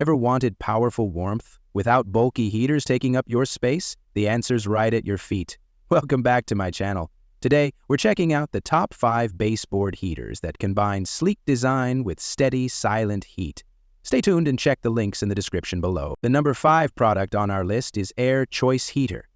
Ever wanted powerful warmth without bulky heaters taking up your space? The answer's right at your feet. Welcome back to my channel. Today, we're checking out the top 5 baseboard heaters that combine sleek design with steady, silent heat. Stay tuned and check the links in the description below. The number 5 product on our list is Air Choice Heater.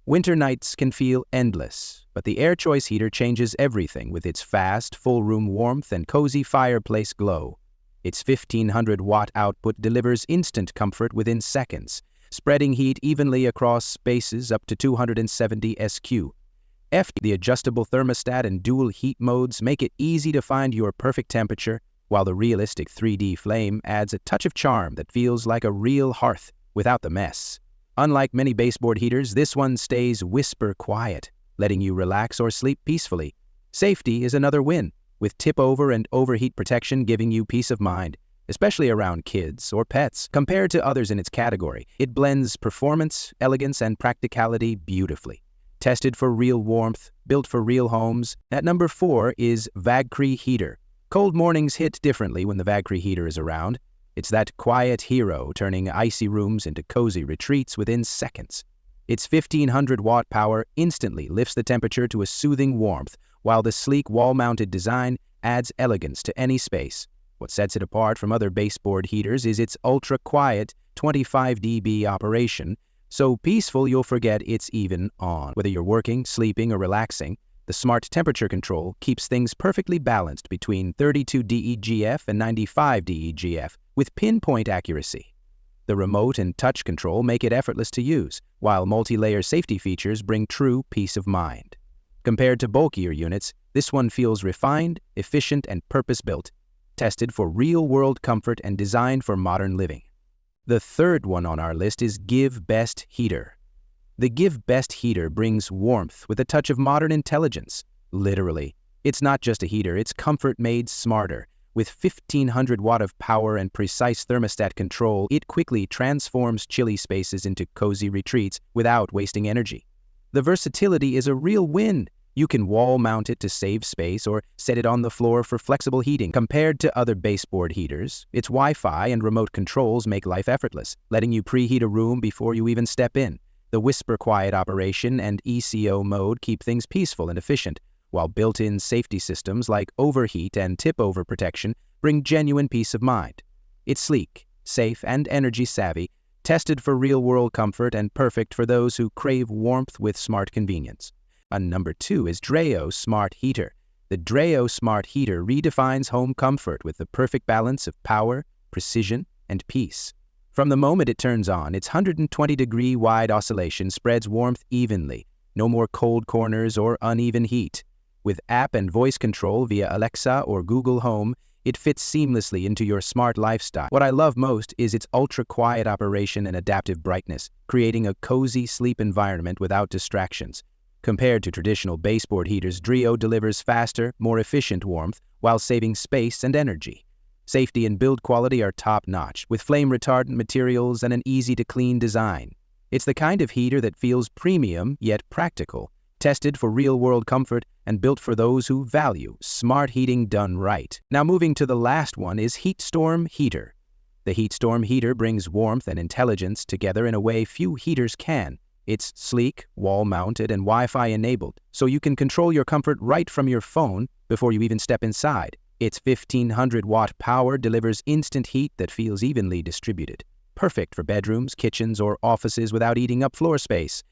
Winter nights can feel endless, but the Air Choice Heater changes everything with its fast, full-room warmth and cozy fireplace glow. Its 1500-watt output delivers instant comfort within seconds, spreading heat evenly across spaces up to 270 SQ. The adjustable thermostat and dual heat modes make it easy to find your perfect temperature, while the realistic 3D flame adds a touch of charm that feels like a real hearth without the mess. Unlike many baseboard heaters, this one stays whisper quiet, letting you relax or sleep peacefully. Safety is another win, with tip-over and overheat protection giving you peace of mind, especially around kids or pets. Compared to others in its category, it blends performance, elegance, and practicality beautifully. Tested for real warmth, built for real homes. At number 4 is VAGKRI Heater. Cold mornings hit differently when the VAGKRI heater is around. It's that quiet hero turning icy rooms into cozy retreats within seconds. Its 1500-watt power instantly lifts the temperature to a soothing warmth, while the sleek wall-mounted design adds elegance to any space. What sets it apart from other baseboard heaters is its ultra-quiet 25 dB operation, so peaceful you'll forget it's even on. Whether you're working, sleeping, or relaxing, the smart temperature control keeps things perfectly balanced between 32 DEGF and 95 DEGF with pinpoint accuracy. The remote and touch control make it effortless to use, while multi-layer safety features bring true peace of mind. Compared to bulkier units, this one feels refined, efficient, and purpose-built, tested for real-world comfort and designed for modern living. The third one on our list is GiveBest Heater. The GiveBest Heater brings warmth with a touch of modern intelligence. Literally, it's not just a heater, it's comfort made smarter. With 1500 watt of power and precise thermostat control, it quickly transforms chilly spaces into cozy retreats without wasting energy. The versatility is a real win. You can wall mount it to save space or set it on the floor for flexible heating. Compared to other baseboard heaters, its Wi-Fi and remote controls make life effortless, letting you preheat a room before you even step in. The whisper quiet operation and ECO mode keep things peaceful and efficient, while built-in safety systems like overheat and tip-over protection bring genuine peace of mind. It's sleek, safe, and energy-savvy, tested for real-world comfort and perfect for those who crave warmth with smart convenience. On number 2 is Dreo Smart Heater. The Dreo Smart Heater redefines home comfort with the perfect balance of power, precision, and peace. From the moment it turns on, its 120-degree wide oscillation spreads warmth evenly. No more cold corners or uneven heat. With app and voice control via Alexa or Google Home, it fits seamlessly into your smart lifestyle. What I love most is its ultra-quiet operation and adaptive brightness, creating a cozy sleep environment without distractions. Compared to traditional baseboard heaters, Dreo delivers faster, more efficient warmth while saving space and energy. Safety and build quality are top-notch, with flame-retardant materials and an easy-to-clean design. It's the kind of heater that feels premium yet practical, tested for real-world comfort and built for those who value smart heating done right. Now moving to the last one is HeatStorm Heater. The HeatStorm Heater brings warmth and intelligence together in a way few heaters can. It's sleek, wall-mounted, and Wi-Fi enabled, so you can control your comfort right from your phone before you even step inside. Its 1500-watt power delivers instant heat that feels evenly distributed, perfect for bedrooms, kitchens, or offices without eating up floor space.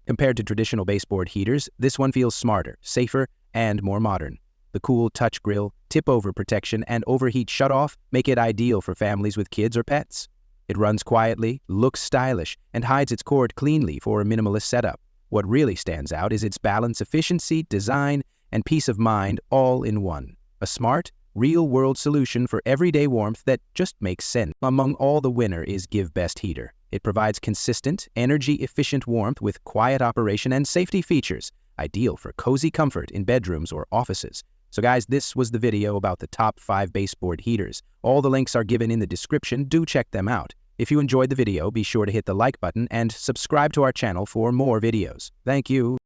Compared to traditional baseboard heaters, this one feels smarter, safer, and more modern. The cool touch grill, tip-over protection, and overheat shutoff make it ideal for families with kids or pets. It runs quietly, looks stylish, and hides its cord cleanly for a minimalist setup. What really stands out is its balance, efficiency, design, and peace of mind all in one. A smart, real-world solution for everyday warmth that just makes sense. Among all, the winner is GiveBest Heater. It provides consistent, energy-efficient warmth with quiet operation and safety features, ideal for cozy comfort in bedrooms or offices. So guys, this was the video about the top 5 baseboard heaters. All the links are given in the description. Do check them out. If you enjoyed the video, be sure to hit the like button and subscribe to our channel for more videos. Thank you.